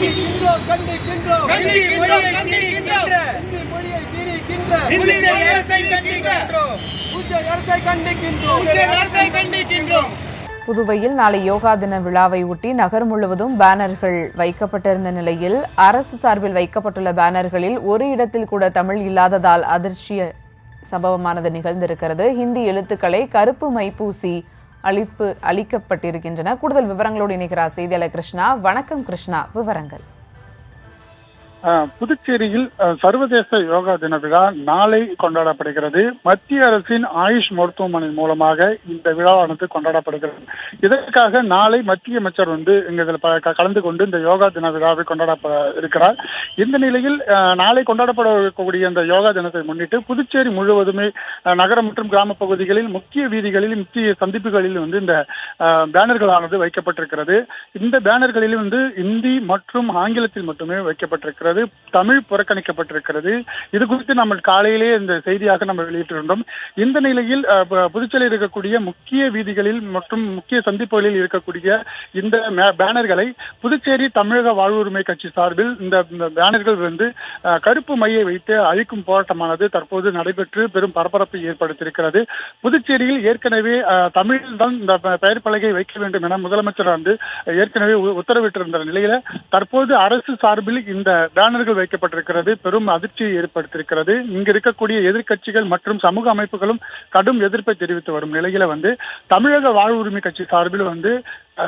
கண்டிக்கின்றோம் கண்டிக்கின்றோம் ஹிந்தி மொழியை திணிக்கின்ற ஹிந்தி மொழியை திணிக்கின்ற புதுச்சேரி அரசை கண்டிக்கின்றோம். புதுச்சேரி அரசை கண்டிக்கின்றோம். புதுச்சேரி அரசை கண்டிக்கின்றோம். புதுவையில் நாளை யோகா தின விழாவை ஒட்டி நகர் முழுவதும் பேனர்கள் வைக்கப்பட்டிருந்த நிலையில் அரசு சார்பில் வைக்கப்பட்டுள்ள பேனர்களில் ஒரு இடத்தில் கூட தமிழ் இல்லாததால் அதிர்ச்சி சம்பவமானது நிகழ்ந்திருக்கிறது. ஹிந்தி எழுத்துக்களை கருப்பு மை பூசி அளிக்கப்பட்டிருக்கின்றன. கூடுதல் விவரங்களோடு இணைக்கிறார் செய்தியாளர் கிருஷ்ணா. வணக்கம் கிருஷ்ணா, விவரங்கள். புதுச்சேரியில் சர்வதேச யோகா தின விழா நாளை கொண்டாடப்படுகிறது. மத்திய அரசின் ஆயுஷ் மருத்துவமனை மூலமாக இந்த விழாவானது கொண்டாடப்படுகிறது. இதற்காக நாளை மத்திய அமைச்சர் இதில் கலந்து கொண்டு இந்த யோகா தின விழாவை கொண்டாட இருக்கிறார். இந்த நிலையில் நாளை கொண்டாடப்படக்கூடிய இந்த யோகா தினத்தை முன்னிட்டு புதுச்சேரி முழுவதுமே நகர மற்றும் கிராம பகுதிகளில் முக்கிய வீதிகளில் முக்கிய சந்திப்புகளில் இந்த பேனர்களானது வைக்கப்பட்டிருக்கிறது. இந்த பேனர்களில் இந்தி மற்றும் ஆங்கிலத்தில் மட்டுமே வைக்கப்பட்டிருக்கிறது. தமிழ் புறக்கணிக்கப்பட்டிருக்கிறது. இது குறித்து நம்ம காலையிலேயே இந்த செய்தியாக நம்ம வெளியிட்டிருந்தோம். இந்த நிலையில் புதுச்சேரியில் இருக்கக்கூடிய முக்கிய வீதிகளில் மற்றும் முக்கிய சந்திப்புகளில் இருக்கக்கூடிய இந்த பேனர்களை புதுச்சேரி தமிழக வாழ்வுரிமை கட்சி சார்பில் இந்த பேனர்கள் கருப்பு மையை வைத்து அழிக்கும் போராட்டமானது தற்போது நடைபெற்று பெரும் பரபரப்பை ஏற்படுத்தியிருக்கிறது. புதுச்சேரியில் ஏற்கனவே தமிழில் தான் இந்த பெயர் பலகை வைக்க வேண்டும் என முதலமைச்சர் ஏற்கனவே உத்தரவிட்டிருந்த நிலையில தற்போது அரசு சார்பில் இந்த பேனர்கள் வைக்கப்பட்டிருக்கிறது பெரும் அதிர்ச்சியை ஏற்படுத்தியிருக்கிறது. இங்க இருக்கக்கூடிய எதிர்க்கட்சிகள் மற்றும் சமூக அமைப்புகளும் கடும் எதிர்ப்பை தெரிவித்து வரும் நிலையில தமிழக வாழ்வுரிமை கட்சி சார்பில்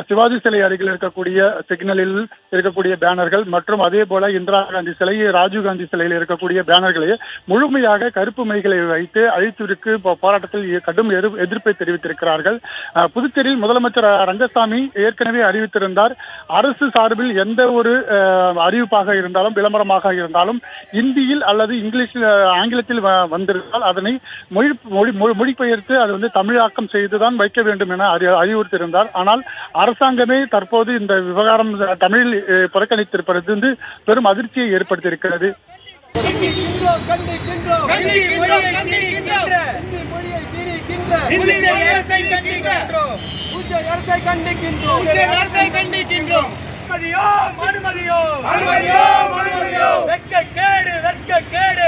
சிவாஜி சிலை அருகில் இருக்கக்கூடிய சிக்னலில் இருக்கக்கூடிய பேனர்கள் மற்றும் அதே போல இந்திரா காந்தி சிலை, ராஜீவ்காந்தி சிலையில் இருக்கக்கூடிய பேனர்களை முழுமையாக கருப்பு மைகளை வைத்து அழித்திருக்கு போராட்டத்தில் கடும் எதிர்ப்பை தெரிவித்திருக்கிறார்கள். புதுச்சேரியில் முதலமைச்சர் ரங்கசாமி ஏற்கனவே அறிவித்திருந்தார், அரசு சார்பில் எந்த ஒரு அறிவிப்பாக இருந்தாலும் விளம்பரமாக இருந்தாலும் இந்தியில் அல்லது இங்கிலீஷில் ஆங்கிலத்தில் வந்திருந்தால் அதனை மொழிபெயர்த்து அது தமிழாக்கம் செய்துதான் வைக்க வேண்டும் என அறிவுறுத்தியிருந்தார். ஆனால் அரசாங்கமே தற்போது இந்த விவகாரம் தமிழில் புறக்கணித்திருப்பது பெரும் அதிர்ச்சியை ஏற்படுத்தியிருக்கிறது. கண்டிக்கின்றோம் கண்டிக்கின்றோம் ஹிந்தி மொழியை திணிக்கின்ற ஹிந்தி மொழியை திணிக்கின்ற புதுச்சேரி அரசை கண்டிக்கின்றோம். புதுச்சேரி அரசை கண்டிக்கின்றோம். புதுச்சேரி அரசை கண்டிக்கின்றோம். அனுமதியோ அனுமதியோ அனுமதியோ அனுமதியோ. வெட்கக்கேடு வெட்கக்கேடு